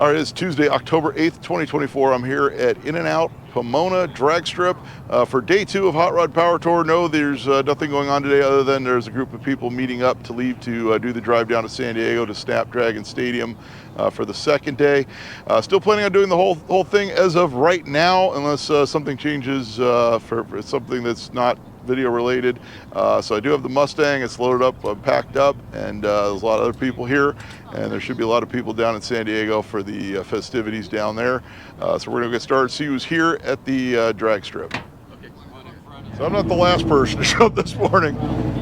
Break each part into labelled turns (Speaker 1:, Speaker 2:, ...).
Speaker 1: All right, it's Tuesday, October 8th, 2024. I'm here at In-N-Out Pomona Dragstrip for day 2 of Hot Rod Power Tour. No, there's nothing going on today other than there's a group of people meeting up to leave to do the drive down to San Diego to Snapdragon Stadium for the second day. Still planning on doing the whole thing as of right now, unless something changes for something that's not video related. So I do have the Mustang. It's loaded up, packed up, and there's a lot of other people here, and there should be a lot of people down in San Diego for the festivities down there. So we're gonna get started, see who's here at the drag strip. So I'm not the last person to show up this morning.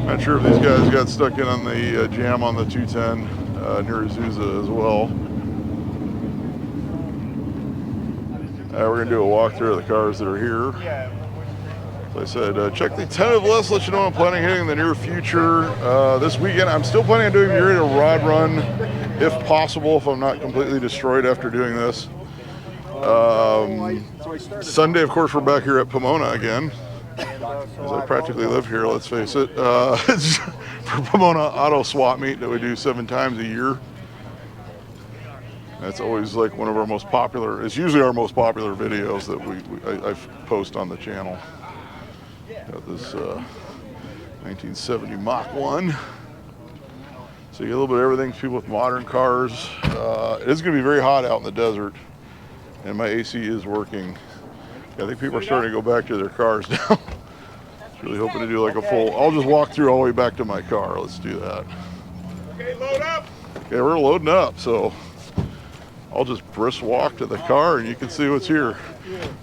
Speaker 1: Not sure if these guys got stuck in on the jam on the 210 near Azusa as well. We're gonna do a walkthrough of the cars that are here. As I said, check the tentative list, let you know I'm planning hitting in the near future. This weekend, I'm still planning on doing a rod run, if possible, if I'm not completely destroyed after doing this. Sunday, of course, we're back here at Pomona again, as I practically live here, let's face it. It's for Pomona Auto Swap Meet that we do 7 times a year. That's always like one of our most popular, it's usually our most popular videos that I post on the channel. Got this 1970 Mach 1. So you get a little bit of everything, people with modern cars. It is going to be very hot out in the desert, and my AC is working. I think people are starting to go back to their cars now. Really hoping to do like a full, I'll just walk through all the way back to my car. Let's do that.
Speaker 2: Okay, load up.
Speaker 1: Okay, we're loading up, so I'll just brisk walk to the car and you can see what's here.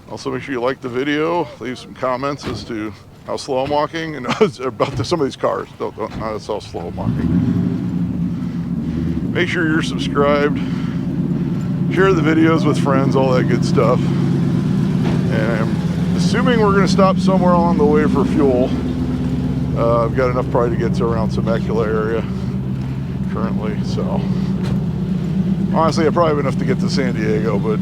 Speaker 1: Also, make sure you like the video, leave some comments as to how slow I'm walking, and about some of these cars. Don't that's how slow I'm walking. Make sure you're subscribed, share the videos with friends, all that good stuff. And I'm assuming we're going to stop somewhere along the way for fuel. I've got enough probably to get to around Temecula area currently, so honestly, I probably have enough to get to San Diego, but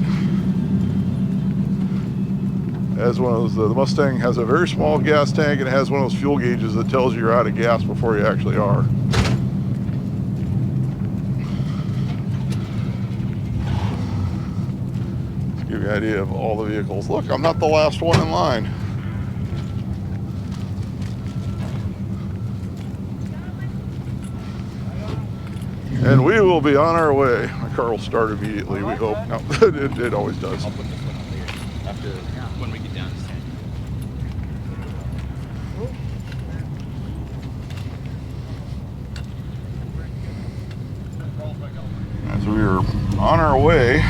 Speaker 1: as one of those, the Mustang has a very small gas tank, and it has one of those fuel gauges that tells you you're out of gas before you actually are. Let's give you an idea of all the vehicles. Look, I'm not the last one in line. And we will be on our way. My car will start immediately, we hope. No, it always does.
Speaker 3: I'll put this one up here after when we get down to San
Speaker 1: Diego. So we are on our way.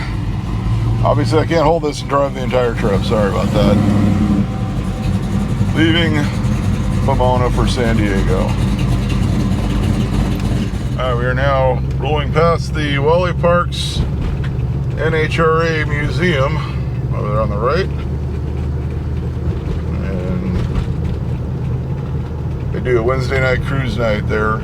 Speaker 1: Obviously, I can't hold this and drive the entire trip. Sorry about that. Leaving Pomona for San Diego. We are now rolling past the Wally Parks NHRA Museum over there on the right. And they do a Wednesday night cruise night there.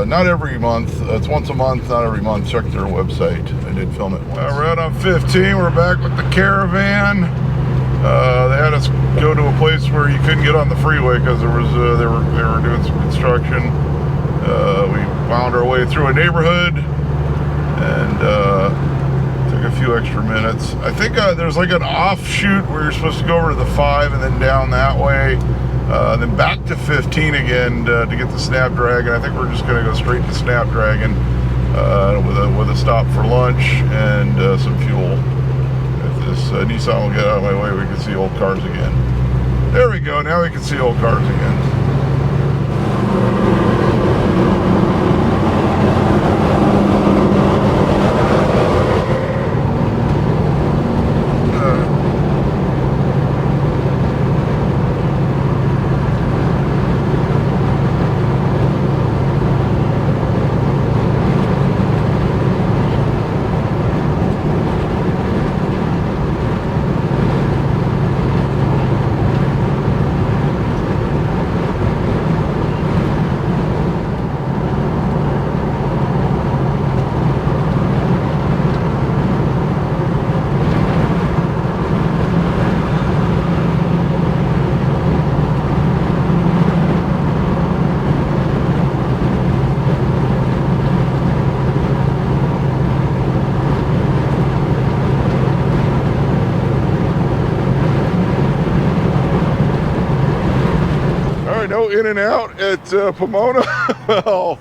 Speaker 1: Not every month. It's once a month, not every month. Check their website. I did film it once. We're out on 15. We're back with the caravan. They had us go to a place where you couldn't get on the freeway because there was they were doing some construction. We wound our way through a neighborhood and took a few extra minutes. I think there's like an offshoot where you're supposed to go over to the 5 and then down that way, then back to 15 again to get the Snapdragon. I think we're just going to go straight to Snapdragon with a stop for lunch and some fuel. If this Nissan will get out of my way, we can see old cars again. There we go. Now we can see old cars again. right, no in and out at Pomona. Well,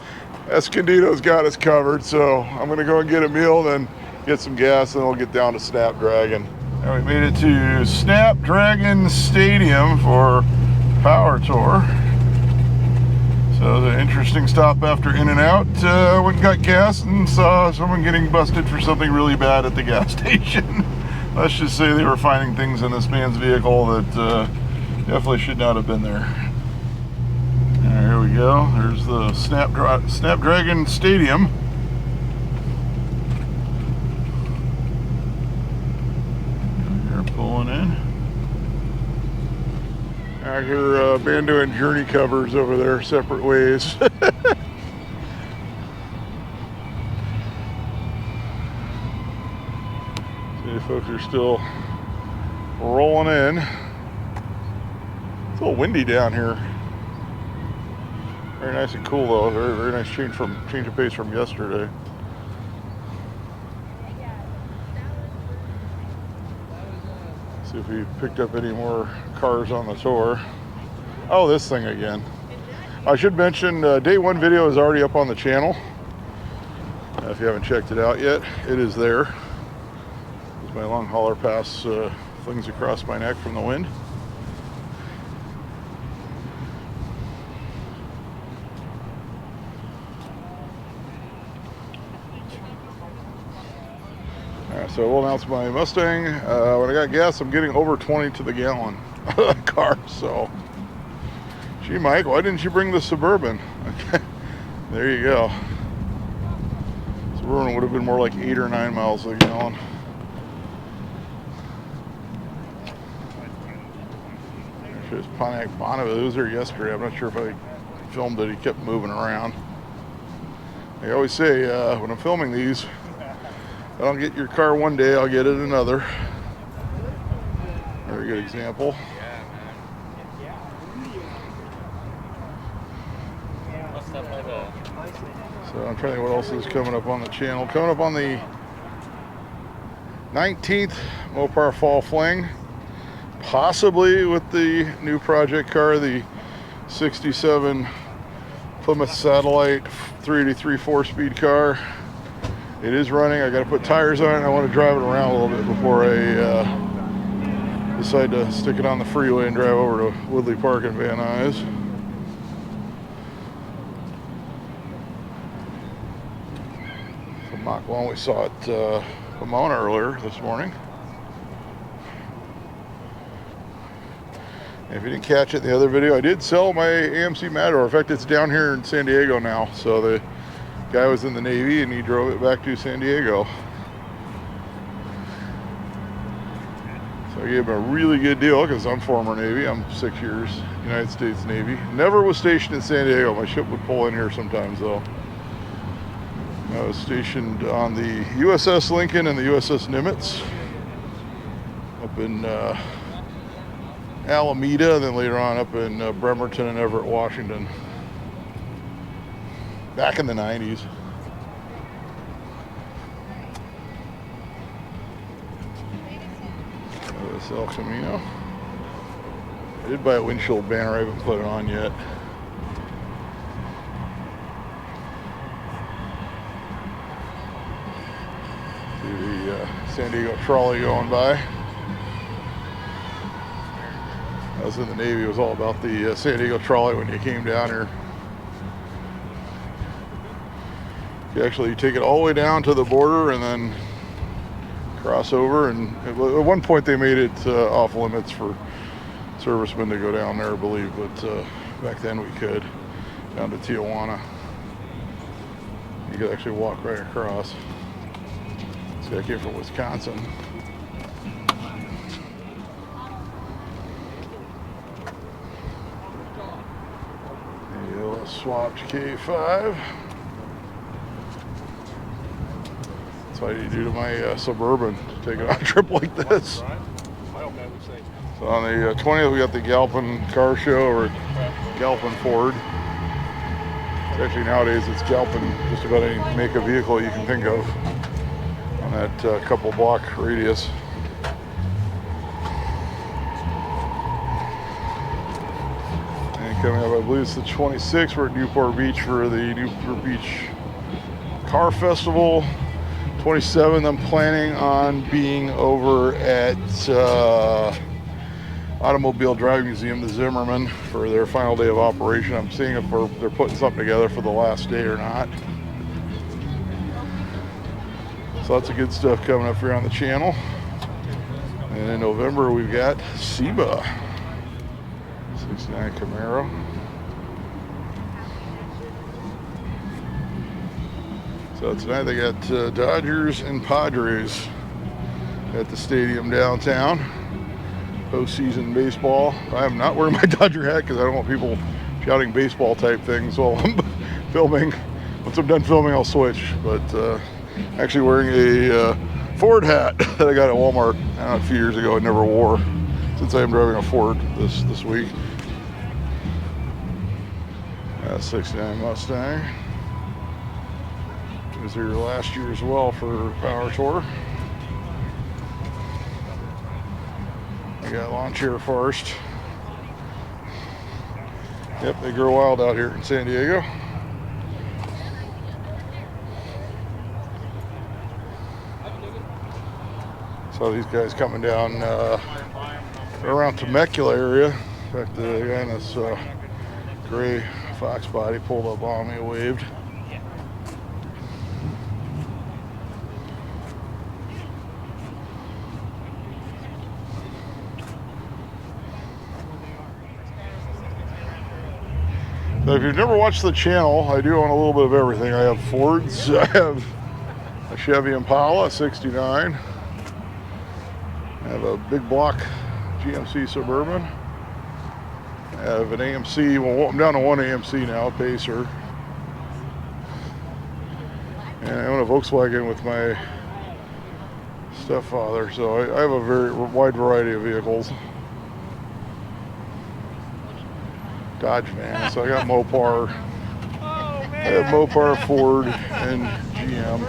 Speaker 1: Escondido's got us covered, so I'm gonna go and get a meal, then get some gas, and we'll get down to Snapdragon. And we made it to Snapdragon Stadium for Power Tour. So the interesting stop after In and Out. Went and got gas and saw someone getting busted for something really bad at the gas station. Let's just say they were finding things in this man's vehicle that definitely should not have been there. Alright, here we go. There's the Snapdragon Stadium. They're pulling in. I hear band doing Journey covers over there, separate ways. See, folks are still rolling in. It's a little windy down here. Very nice and cool though. Very, very nice change of pace from yesterday. See if we picked up any more cars on the tour. Oh, this thing again. I should mention day one video is already up on the channel. If you haven't checked it out yet, it is there. As my long hauler pass flings across my neck from the wind. So we'll announce my Mustang. When I got gas, I'm getting over 20 to the gallon car. So, gee, Mike, why didn't you bring the Suburban? There you go. Suburban would have been more like 8 or 9 miles a gallon. Actually, it's Pontiac Bonneville. It was there yesterday. I'm not sure if I filmed it. He kept moving around. I always say when I'm filming these, if I don't get your car one day, I'll get it another. Very good example. So I'm trying to think what else is coming up on the channel. Coming up on the 19th, Mopar Fall Fling. Possibly with the new project car, the 67 Plymouth Satellite 383 4-speed car. It is running. I got to put tires on it. I want to drive it around a little bit before I decide to stick it on the freeway and drive over to Woodley Park in Van Nuys. From Mach 1, we saw it Pomona earlier this morning. And if you didn't catch it in the other video, I did sell my AMC Matador. In fact, it's down here in San Diego now. So the guy was in the Navy and he drove it back to San Diego. So I gave him a really good deal because I'm former Navy. I'm 6 years United States Navy. Never was stationed in San Diego. My ship would pull in here sometimes though. I was stationed on the USS Lincoln and the USS Nimitz up in Alameda, and then later on up in Bremerton and Everett, Washington. Back in the 90s. This El Camino. I did buy a windshield banner. I haven't put it on yet. See the San Diego trolley going by. I was in the Navy. It was all about the San Diego trolley when you came down here. You take it all the way down to the border and then cross over. And at one point they made it off limits for servicemen to go down there, I believe. But back then we could, down to Tijuana. You could actually walk right across. This guy came from Wisconsin. A swapped K5. That's what you do to my Suburban to take it on a trip like this. So on the 20th, we got the Galpin car show, or Galpin Ford. Actually, nowadays it's Galpin, just about any make of vehicle you can think of on that couple block radius. coming up. I believe it's the 26th. We're at Newport Beach for the Newport Beach Car Festival. 27th, I'm planning on being over at Automobilia Driving Museum, the Zimmerman, for their final day of operation. I'm seeing if they're putting something together for the last day or not. So lots of good stuff coming up here on the channel. And in November, we've got SEBA 69 Camaro. So tonight they got Dodgers and Padres at the stadium downtown. Postseason baseball. I am not wearing my Dodger hat because I don't want people shouting baseball type things while I'm filming. Once I'm done filming, I'll switch. But actually wearing a Ford hat that I got at Walmart a few years ago. I never wore since I am driving a Ford this week. 69 Mustang. It was here last year as well for Power Tour. I got lawn chair first. Yep, they grow wild out here in San Diego. Saw these guys coming down around Temecula area. In fact, the guy in this gray Fox body pulled up on me, waved. So if you've never watched the channel, I do own a little bit of everything. I have Fords, I have a Chevy Impala 69, I have a big block GMC Suburban, I have an AMC, well I'm down to one AMC now, Pacer, and I own a Volkswagen with my stepfather, so I have a very wide variety of vehicles. Dodge man, so I got Mopar. I have Mopar, Ford, and GM.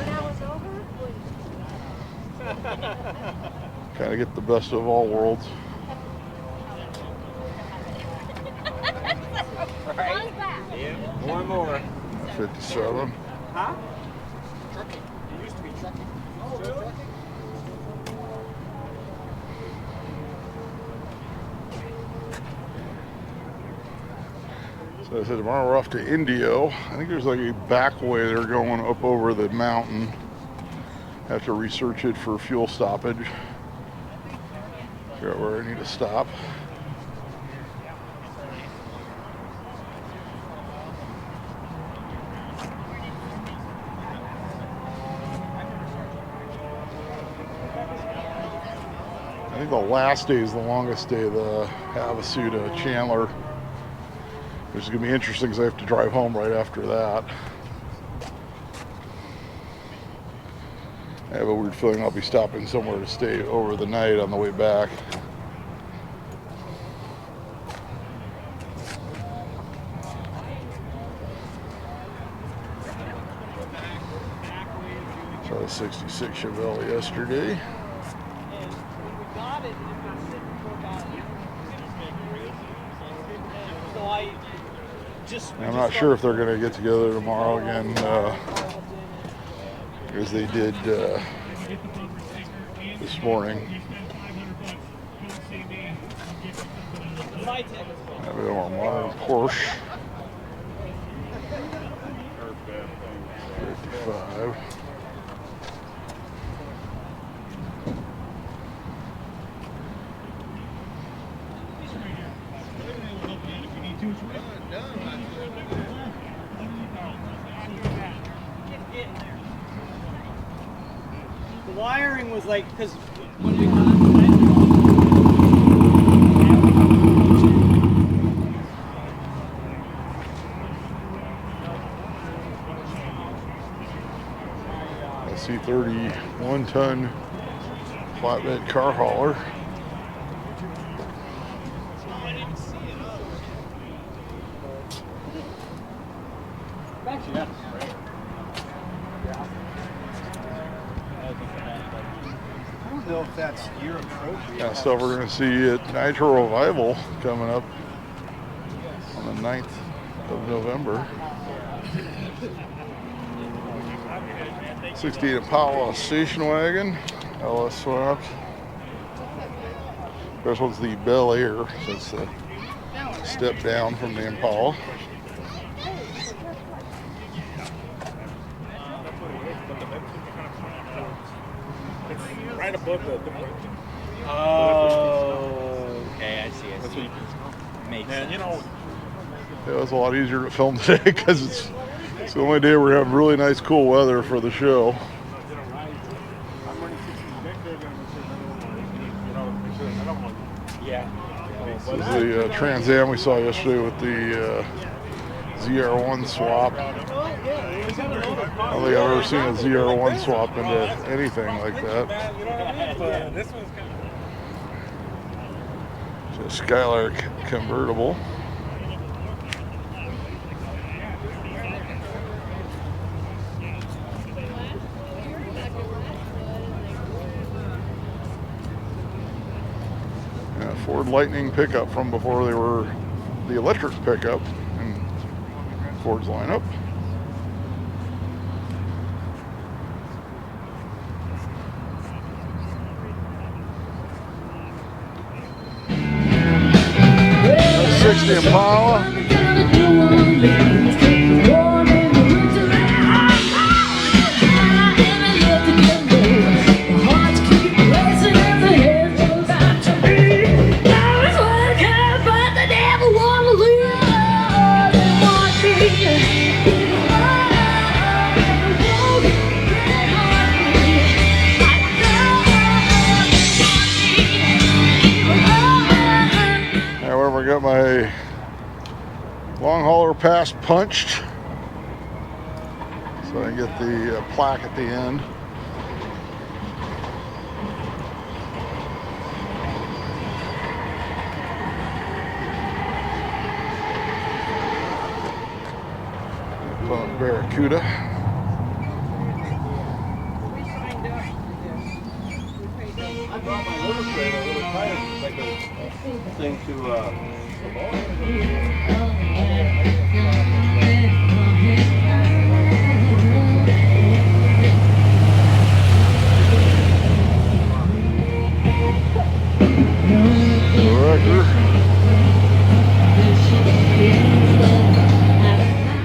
Speaker 1: Kind of get the best of all worlds.
Speaker 3: Right. Yeah. One more.
Speaker 1: 57.
Speaker 3: Huh? Trucking. It used to be trucking. Oh, really?
Speaker 1: So I said tomorrow we're off to Indio. I think there's like a back way they're going up over the mountain. Have to research it for fuel stoppage. Figure out where I need to stop. I think the last day is the longest day, the Havasu to Chandler. Which is going to be interesting because I have to drive home right after that. I have a weird feeling I'll be stopping somewhere to stay over the night on the way back. Saw a 66 Chevelle yesterday. I'm not sure if they're going to get together tomorrow again, as they did this morning. A bit more modern Porsche. 55.
Speaker 4: The wiring was like, because when we
Speaker 1: C30 1-ton flatbed car hauler.
Speaker 2: I don't know if that's year appropriate.
Speaker 1: Yeah, so we're going to see at Nitro Revival coming up on the 9th of November. 68 Impala station wagon, LS swapped. This one's the Bel Air, so it's a step down from the Impala.
Speaker 3: Right above the.
Speaker 4: Oh, okay, I see. Makes sense.
Speaker 3: You know,
Speaker 1: Yeah, it was a lot easier to film today because it's the only day we're having really nice, cool weather for the show.
Speaker 3: yeah.
Speaker 1: This is the Trans Am we saw yesterday with the ZR1 swap. I don't think I've ever seen a ZR1 swap into anything like that.
Speaker 3: This one's kind of.
Speaker 1: It's a Skylark convertible. And a Ford Lightning pickup from before they were the electric pickup in Ford's lineup. The Impala. However, I got my long hauler pass punched so I can get the plaque at the end. Barracuda.
Speaker 2: I brought my little trailer, a little tire, like a thing to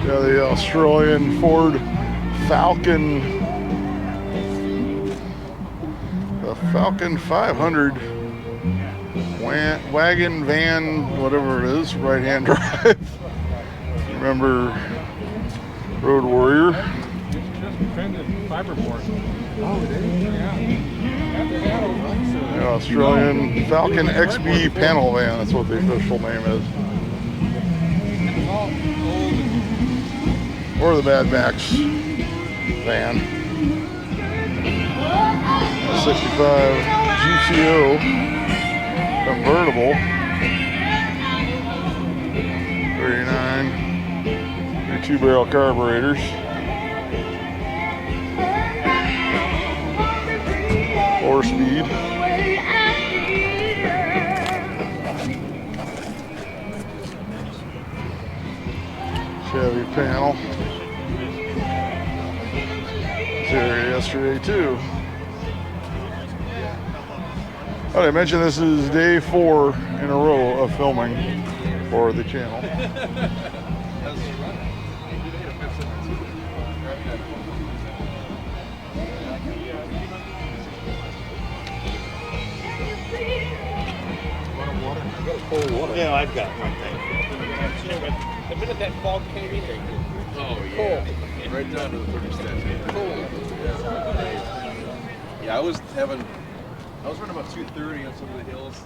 Speaker 1: Yeah, the Australian Ford Falcon, the Falcon 500 wagon, van, whatever it is, right-hand drive. Remember Road Warrior? The Australian Falcon XB panel van, that's what the official name is. Or the Mad Max van. 65 GTO convertible. 39. 2-barrel carburetors. Four-speed. Chevy panel. There yesterday too. Oh, I mentioned this is day 4 in a row of filming for the channel.
Speaker 2: Yeah, I've got one thing.
Speaker 3: The minute that fog came in,
Speaker 5: Oh, yeah. Right down to the 30 steps. Yeah, I was running about 230 on some of the hills.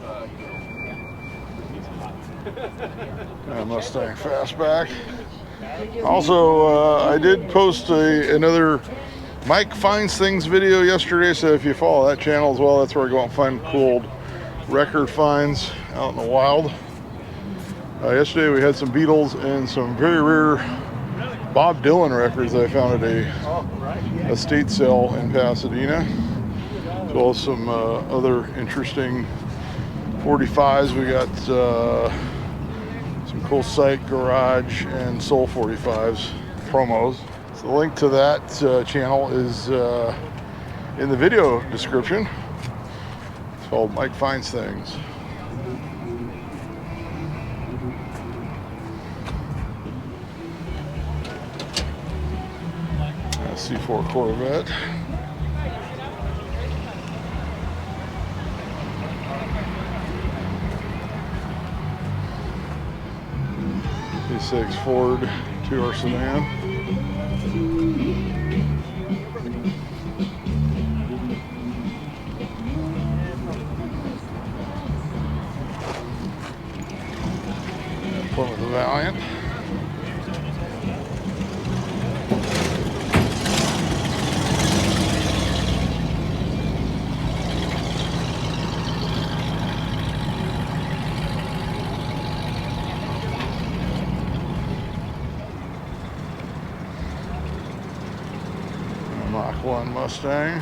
Speaker 1: Mustang Fastback. Also, I did post another Mike Finds Things video yesterday, so if you follow that channel as well, that's where I go out and find cool record finds out in the wild. Yesterday we had some Beatles and some very rare Bob Dylan records that I found at a estate sale in Pasadena, as well as some other interesting 45s. We got some Cool Site, Garage, and Soul 45s promos. So the link to that channel is in the video description. It's called Mike Finds Things. C4 Corvette. V6 Ford 2R sedan. Plymouth Valiant. Mach 1 Mustang.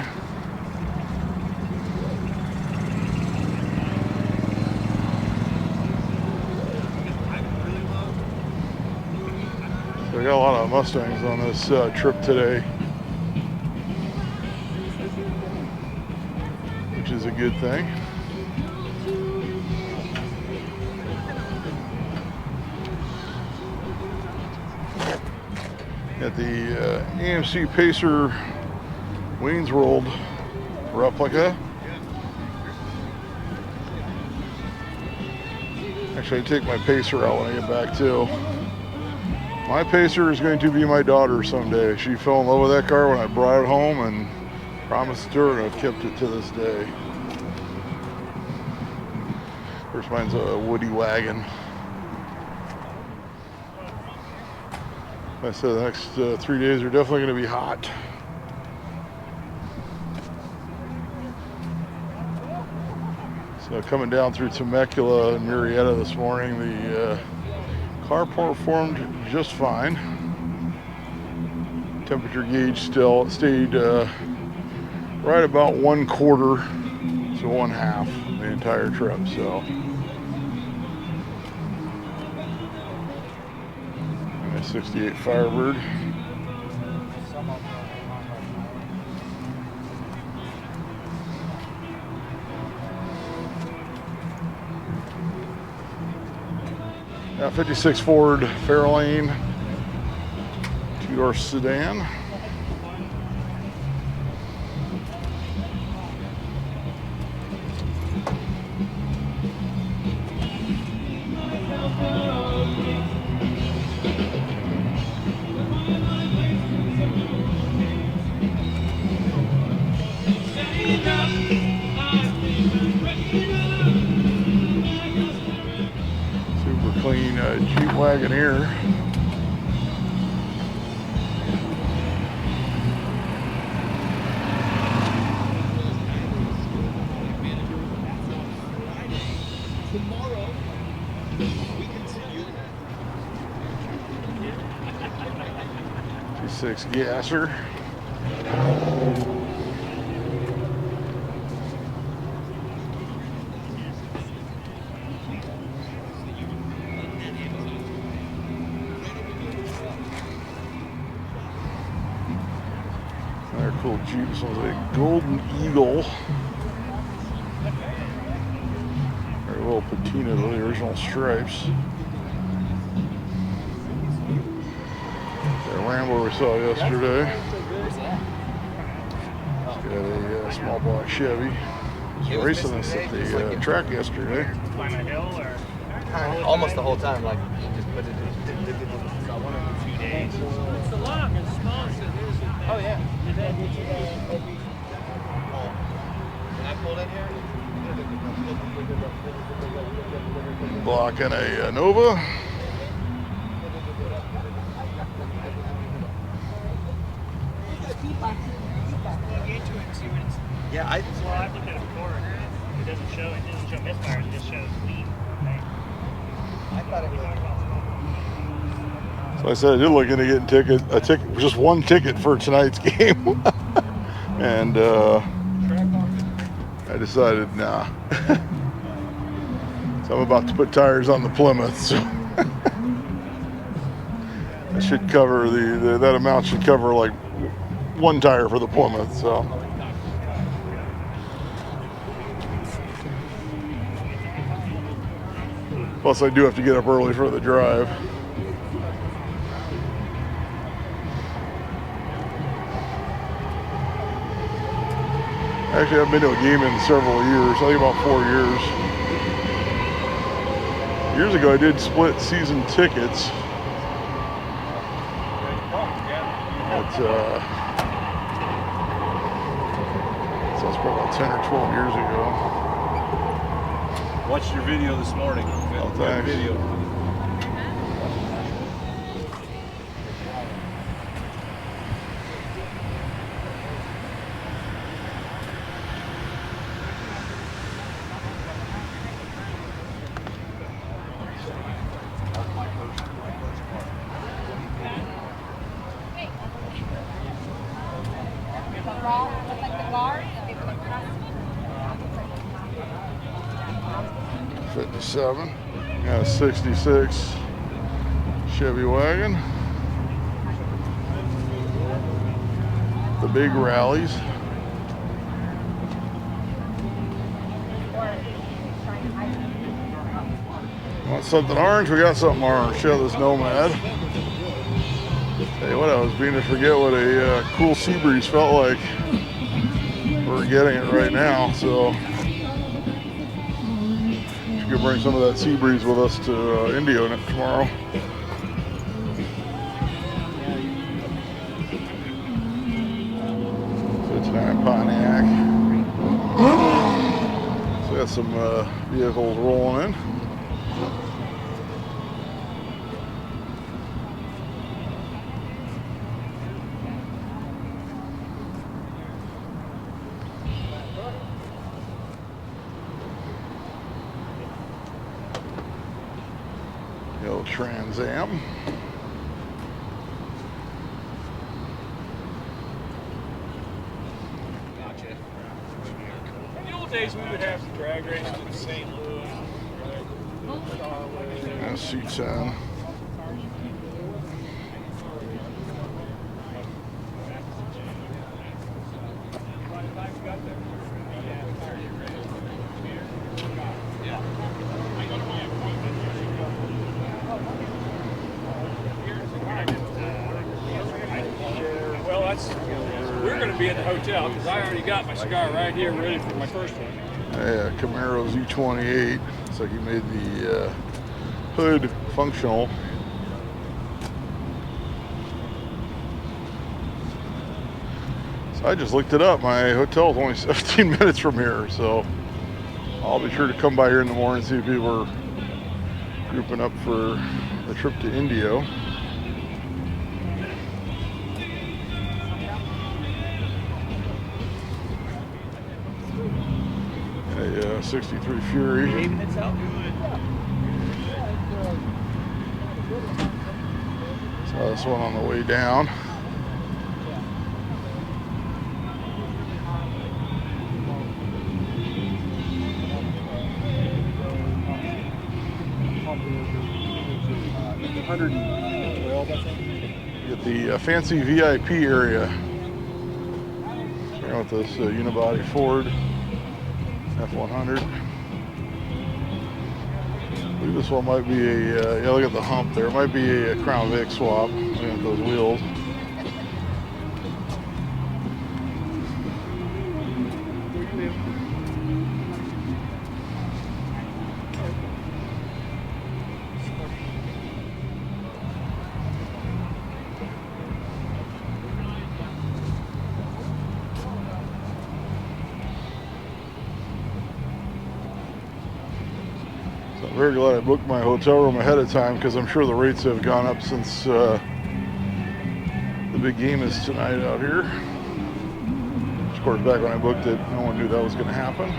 Speaker 1: So we got a lot of Mustangs on this trip today, which is a good thing. Got the AMC Pacer Wayne's World replica. Actually, I take my Pacer out when I get back too. My Pacer is going to be my daughter someday. She fell in love with that car when I brought it home and promised it to her, and I've kept it to this day. Of course, mine's a Woody wagon. Like I said, the next 3 days are definitely going to be hot. So coming down through Temecula and Murrieta this morning, the car performed just fine. Temperature gauge still stayed right about 1/4 to 1/2 the entire trip. So 68 Firebird. Now 56 Ford Fairlane 2-door sedan. Clean Jeep Wagoneer.
Speaker 3: Tomorrow, we continue.
Speaker 1: G6 Gasser. Another cool Jeep. This one's a Golden Eagle. Very little patina, the original stripes. That Lambo we saw yesterday. It's got a small block Chevy. Was racing this at the track yesterday.
Speaker 4: Climb a hill or?
Speaker 2: Almost the whole time, like just put it.
Speaker 4: One or 2 days. It's the long and small.
Speaker 2: Oh yeah. When I pulled in here.
Speaker 1: Blocking a Nova.
Speaker 2: Yeah,
Speaker 4: Well, I've looked at it before. It doesn't show. It doesn't show misfires. It just shows lead.
Speaker 2: I thought it was.
Speaker 1: So I said I did look into getting a ticket, just one ticket for tonight's game, and I decided nah. So I'm about to put tires on the Plymouth. So It should cover that amount should cover like one tire for the Plymouth. So. Plus, I do have to get up early for the drive. Actually, I haven't been to a game in several years. I think about 4 years. Years ago, I did split season tickets. But, so that's probably about 10 or 12 years ago.
Speaker 5: Watched your video this morning.
Speaker 1: Oh,
Speaker 5: Good
Speaker 1: thanks.
Speaker 5: video.
Speaker 1: '57. Got a '66 Chevy wagon. The big rallies. Want something orange? We got something orange. Show this Nomad. Tell you what, I was beginning to forget what a cool sea breeze felt like. We're getting it right now, so we could bring some of that sea breeze with us to Indio tomorrow. '59 Pontiac. So got some vehicles rolling in. The old Trans Am.
Speaker 2: Gotcha. In the old days, we would have some drag races in St. Louis.
Speaker 1: And seats on.
Speaker 2: We're going to be in the hotel because I already got my cigar right here ready for my first one.
Speaker 1: Yeah, Camaro Z28. Looks like he made the hood functional. So I just looked it up. My hotel is only 17 minutes from here, so I'll be sure to come by here in the morning and see if people are grouping up for the trip to Indio. A 63 Fury. Saw this one on the way down. Get the fancy VIP area. Here with this unibody Ford F100. I believe this one might be a, yeah, look at the hump there. It might be a Crown Vic swap. Look at those wheels. I'm very glad I booked my hotel room ahead of time because I'm sure the rates have gone up since the big game is tonight out here. Of course, back when I booked it, no one knew that was going to happen.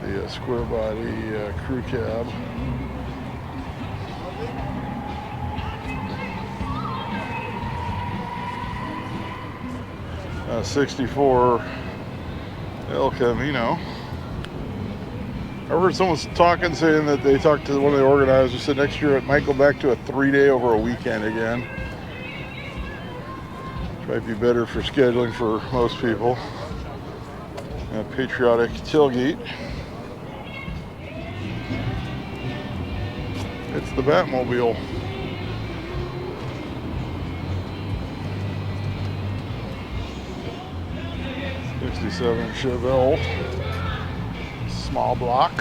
Speaker 1: The square body crew cab. 64 El Camino. I heard someone talking, saying that they talked to one of the organizers, said next year it might go back to a 3-day over a weekend again. Which might be better for scheduling for most people. A patriotic tailgate. It's the Batmobile. '67 Chevelle. Small block.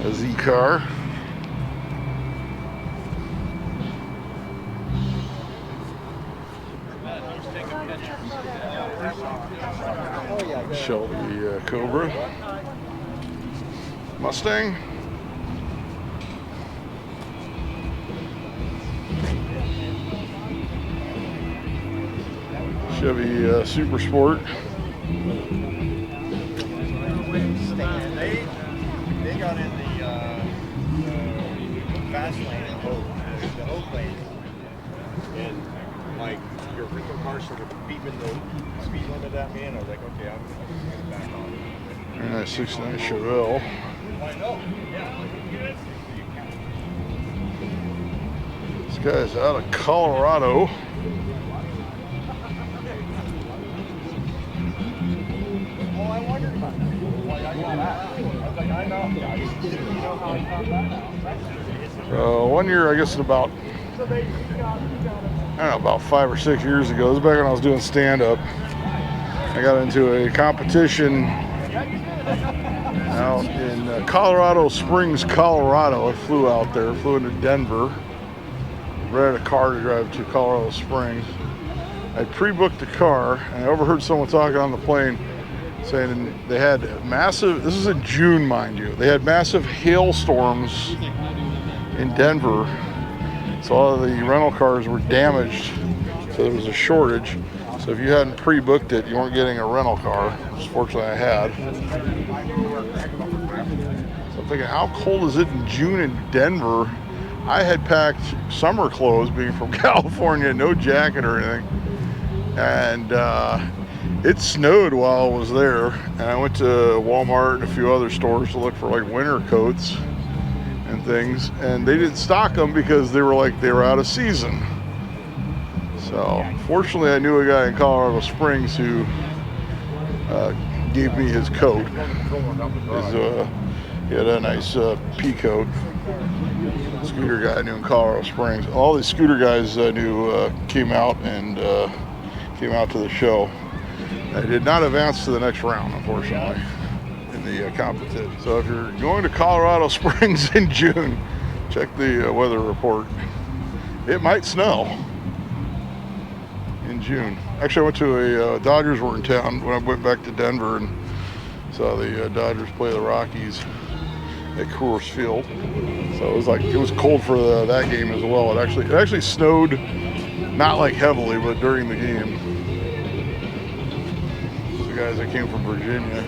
Speaker 1: A Z car. Shelby Cobra. Mustang. Chevy Super Sport.
Speaker 2: They got in the fast lane and the Oak lane, and like your freaking car started beeping the speed limit at me, and I was like, okay, I'm gonna back off.
Speaker 1: Very nice '69 Chevelle.
Speaker 2: I know.
Speaker 1: This guy's out of Colorado.
Speaker 2: Well, I wondered about that. Why I got that. I was like, I know. You know how I found that out.
Speaker 1: 1 year, I guess, about, I don't know, about 5 or 6 years ago. This was back when I was doing stand-up. I got into a competition out in Colorado Springs, Colorado. I flew out there, flew into Denver, rented a car to drive to Colorado Springs. I pre-booked the car, and I overheard someone talking on the plane saying they had massive, this is in June, mind you, they had massive hailstorms in Denver. So all of the rental cars were damaged, so there was a shortage. So if you hadn't pre-booked it, you weren't getting a rental car, which fortunately I had. So I'm thinking, how cold is it in June in Denver? I had packed summer clothes, being from California, no jacket or anything. And it snowed while I was there. And I went to Walmart and a few other stores to look for like winter coats and things. And they didn't stock them because they were out of season. So fortunately, I knew a guy in Colorado Springs who gave me his coat. He had a nice pea coat. Scooter guy I knew in Colorado Springs. All these scooter guys I knew came out to the show. I did not advance to the next round, unfortunately, in the competition. So if you're going to Colorado Springs in June, check the weather report. It might snow in June. Actually, I went to a Dodgers were in town when I went back to Denver and saw the Dodgers play the Rockies at Coors Field. So it was cold for that game as well. It actually snowed, not like heavily, but during the game. The guys that came from Virginia.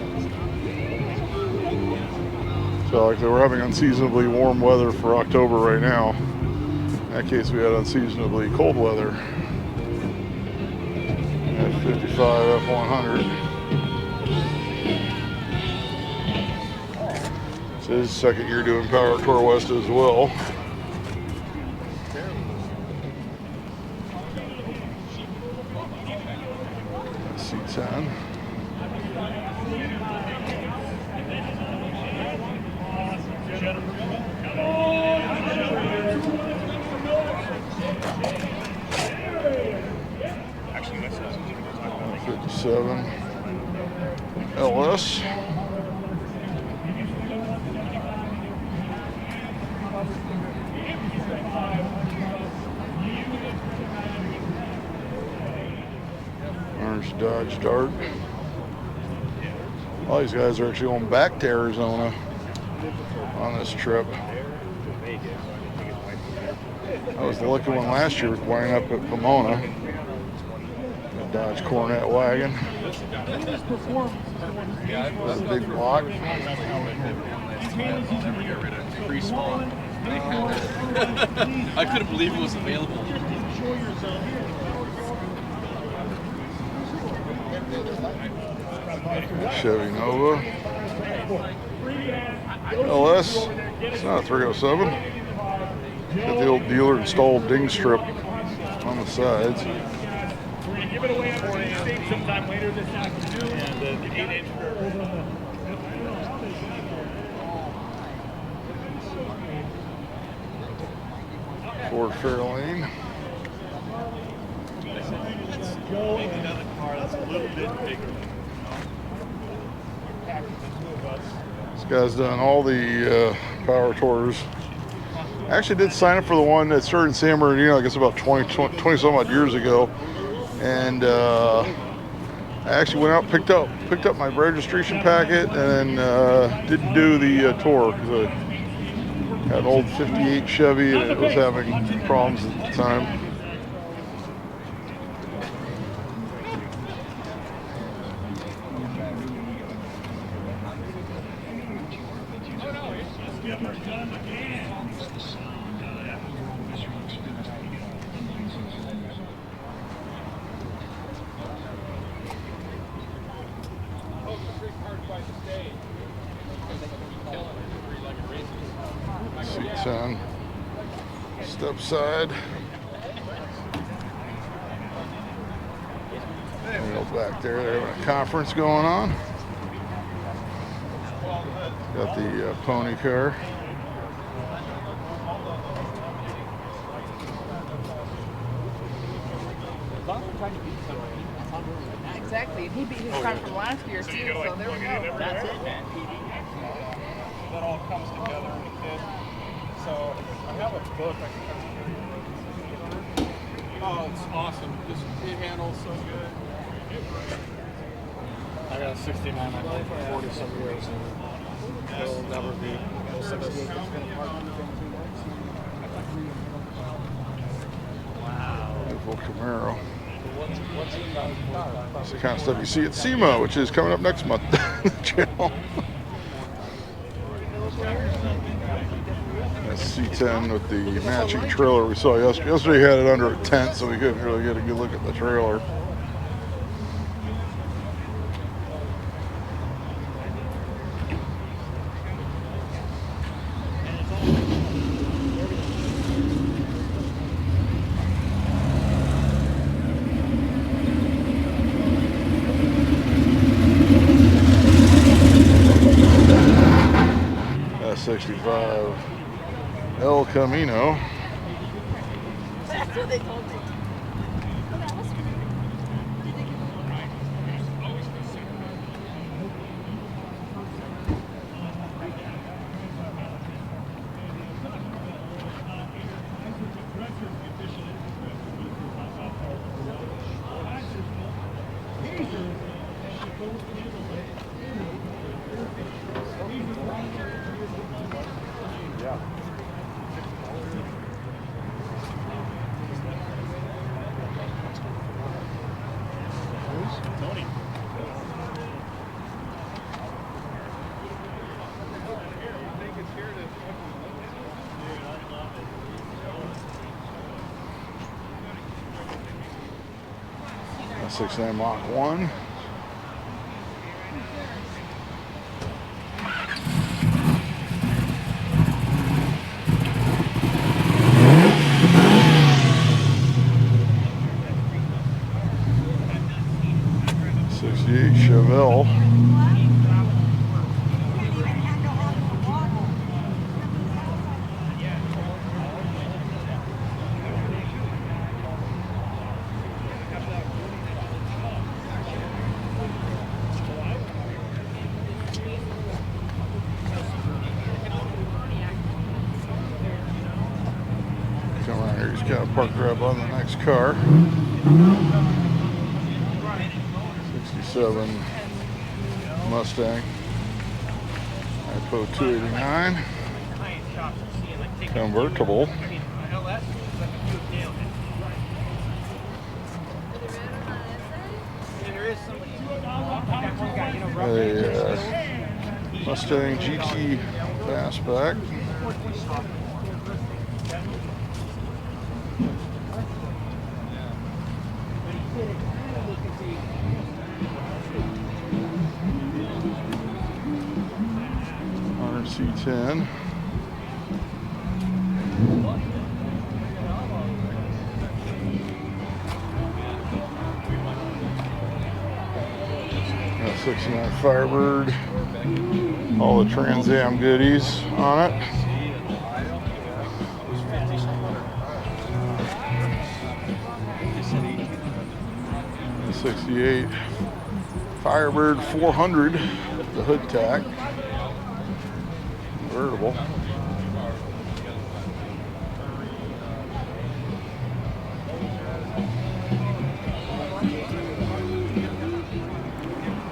Speaker 1: So like they were having unseasonably warm weather for October right now. In that case, we had unseasonably cold weather. At 55 F100. It's his second year doing Power Tour West as well. C10. '57 LS. Orange Dodge Dart. All these guys are actually going back to Arizona on this trip. I was the lucky one last year, winding up at Pomona. A Dodge Coronet wagon. That's a big block.
Speaker 5: I couldn't believe it was available.
Speaker 1: Chevy Nova. LS. It's not a 307. Got the old dealer installed ding strip on the sides.
Speaker 2: We're going to give it away on the stage sometime later this afternoon. And the 8-inch.
Speaker 1: Ford Fairlane.
Speaker 2: Make another car that's a little bit bigger.
Speaker 1: This guy's done all the power tours. I actually did sign up for the one that started in San Bernardino, I guess about 20 some odd years ago. And I actually went out, picked up my registration packet, and then didn't do the tour because I had an old 58 Chevy and it was having problems at the time. C10 step side. Wheel back there. They're having a conference going on. Got the pony car.
Speaker 6: Exactly, and he beat his time from last year too, so there we go.
Speaker 4: That's it, man.
Speaker 2: That all comes together in the kit. So I have a book. Oh, it's awesome. It handles so good.
Speaker 3: I got a 69 I played for 40 some years, and it'll never be 68.
Speaker 1: Beautiful Camaro.
Speaker 3: What's in that car?
Speaker 1: It's the kind of stuff you see at SEMA, which is coming up next month on the channel. That's C10 with the matching trailer we saw yesterday. Yesterday he had it under a tent, so we couldn't really get a good look at the trailer. S65 El Camino.
Speaker 6: That's what they told me.
Speaker 1: A 69 Mach 1. Chevelle. Come around here, he's got a park grab on the next car. 67 Mustang, IPO 289, convertible. A Mustang GT fastback. C10. Got 69 Firebird. All the Trans Am goodies on it. 68 Firebird 400, the hood tack, convertible.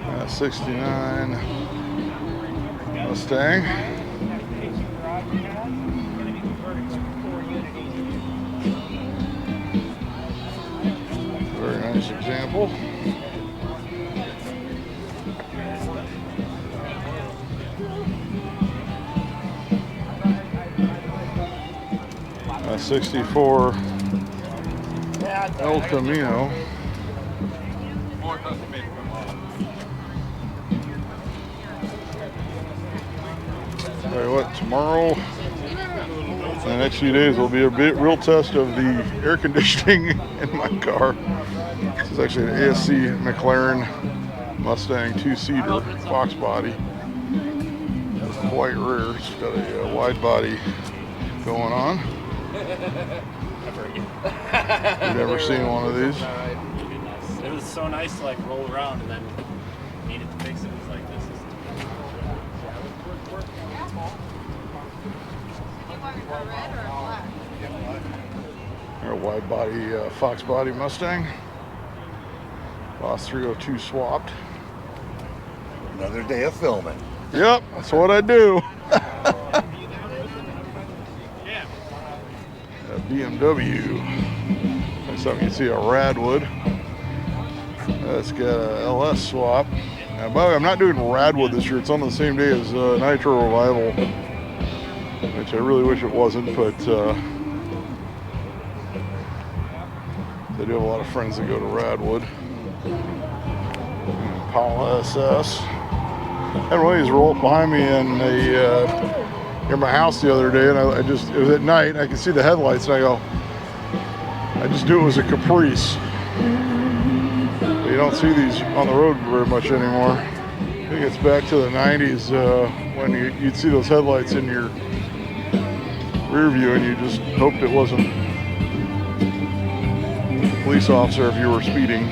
Speaker 1: Got 69 Mustang. Very nice example. A 64 El Camino. Tell you what, tomorrow, the next few days will be a real test of the air conditioning in my car. This is actually an ASC McLaren Mustang 2-seater Fox body. It's quite rare. It's got a wide body going on. You've never seen one of these?
Speaker 3: It was so nice to like roll around and then needed to fix it. It was like this.
Speaker 1: A wide body Fox body Mustang. Boss 302 swapped.
Speaker 2: Another day of filming.
Speaker 1: Yep, that's what I do. A BMW. Next time you see a Radwood. That's got a LS swap. Now, by the way, I'm not doing Radwood this year. It's on the same day as Nitro Revival, which I really wish it wasn't, but they do have a lot of friends that go to Radwood. Impala SS. Had one of these roll up behind me in near my house the other day, and it was at night, and I could see the headlights, and I just knew it was a Caprice. But you don't see these on the road very much anymore. I think it's back to the 90s when you'd see those headlights in your rear view, and you just hoped it wasn't a police officer if you were speeding.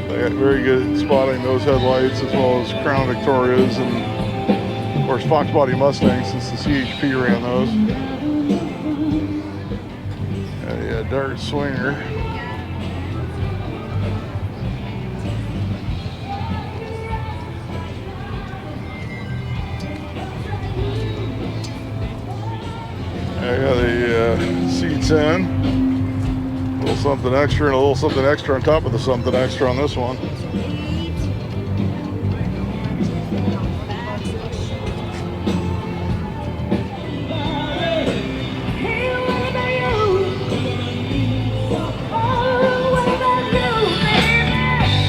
Speaker 1: They got very good at spotting those headlights, as well as Crown Victorias and, of course, Fox body Mustangs, since the CHP ran those. Yeah, Dart Swinger. I got a C10. A little something extra and a little something extra on top of the something extra on this one.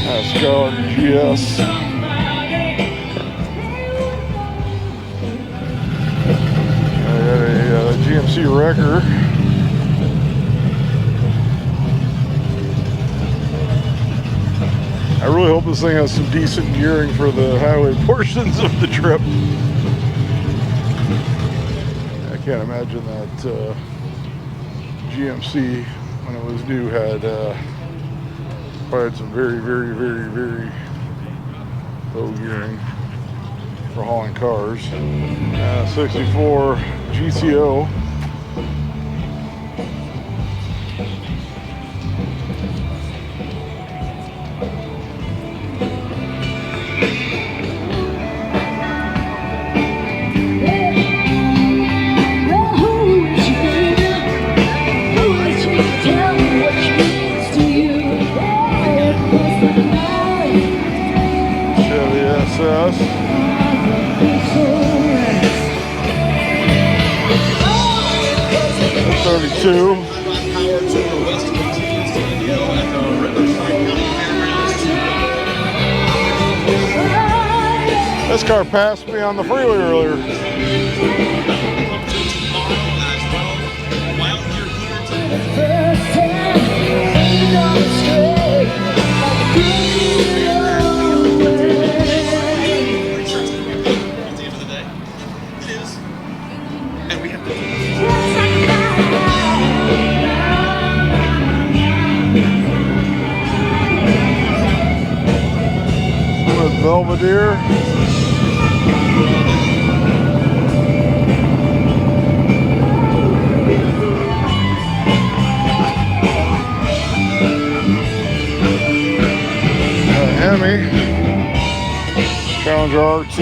Speaker 1: NASCAR GS. I got a GMC Wrecker. I really hope this thing has some decent gearing for the highway portions of the trip. I can't imagine that GMC, when it was new, had probably some very, very, very, very low gearing for hauling cars. 64 GTO. SS. .32. That's kind car passed me on the freeway earlier. Belvedere. Hemi. Challenger RT.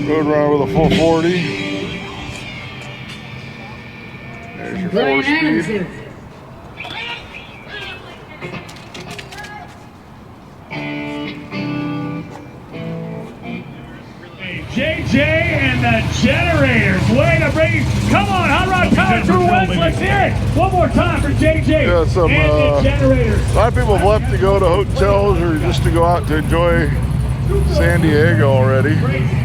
Speaker 1: Road Runner with a 440. There's your 4-speed.
Speaker 7: JJ and the Generators. Way to bring. Come on, Hot Rod Power Tour West. Let's hear it. One more time for JJ
Speaker 1: Yeah, some,
Speaker 7: and the Generators.
Speaker 1: A lot of people have left to go to hotels or just to go out to enjoy San Diego already.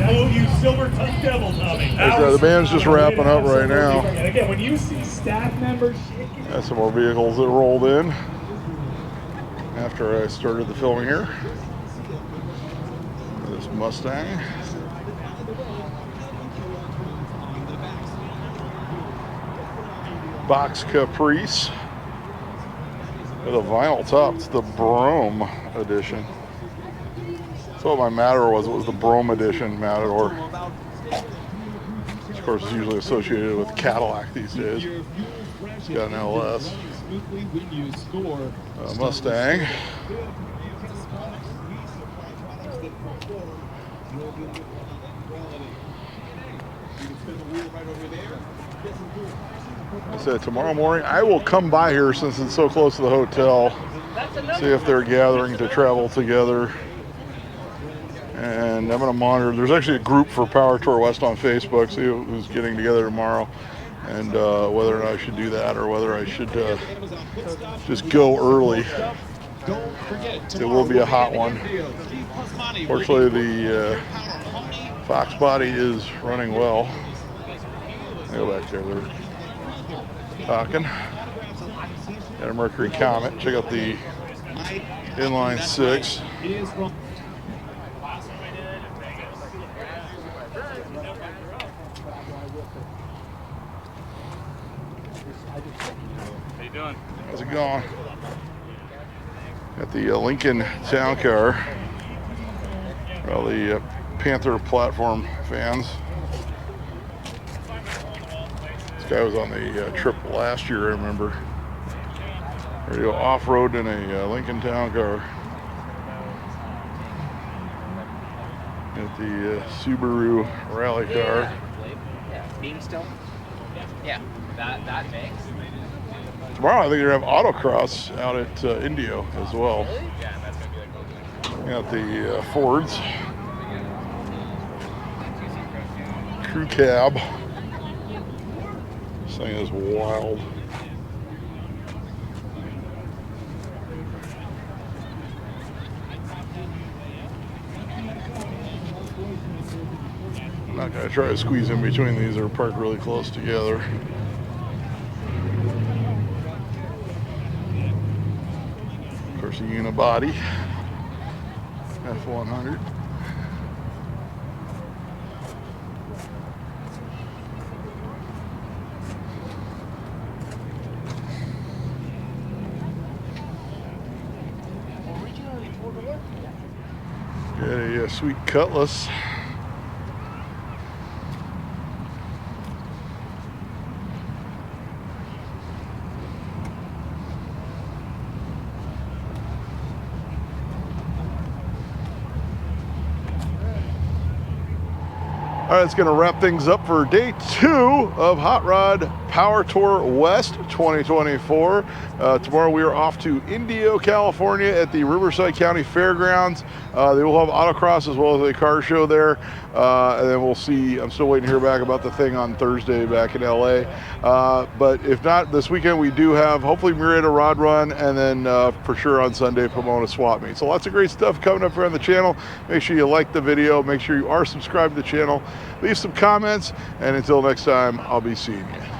Speaker 7: Oh, you silver tongue devil, Tommy.
Speaker 1: The band's just wrapping up right now.
Speaker 7: And again, when you see staff members shaking.
Speaker 1: Got some more vehicles that rolled in after I started the filming here. This Mustang. Box Caprice with a vinyl top. It's the Brome edition. That's what my Matador was. It was the Brome edition Matador. Which of course is usually associated with Cadillac these days. It's got an LS. Mustang. I said tomorrow morning I will come by here since it's so close to the hotel, see if they're gathering to travel together, and I'm going to monitor. There's actually a group for Power Tour West on Facebook, see who's getting together tomorrow, and whether or not I should do that or whether I should just go early. It will be a hot one. Fortunately, the Fox body is running well. Go back there. They're talking. Got a Mercury Comet. Check out the inline 6.
Speaker 4: How you doing?
Speaker 1: How's it going? Got the Lincoln Town Car. Well, the Panther platform fans. This guy was on the trip last year, I remember. Ready to go off-road in a Lincoln Town Car. Got the Subaru rally car.
Speaker 8: Yeah, beam still? Yeah, that makes.
Speaker 1: Tomorrow I think they're going to have autocross out at Indio as well.
Speaker 8: Yeah, that's going to be like
Speaker 1: Got the Fords. Crew cab. This thing is wild. I'm not going to try to squeeze in between these. They're parked really close together. Of course, a unibody. F100. Got a sweet Cutlass. All right, it's going to wrap things up for day 2 of Hot Rod Power Tour West 2024. Tomorrow we are off to Indio, California at the Riverside County Fairgrounds. They will have autocross as well as a car show there. And then we'll see. I'm still waiting to hear back about the thing on Thursday back in LA. But if not, this weekend we do have hopefully Murrieta Rod Run, and then for sure on Sunday Pomona Swap Meet. So lots of great stuff coming up here on the channel. Make sure you like the video. Make sure you are subscribed to the channel. Leave some comments. And until next time, I'll be seeing you.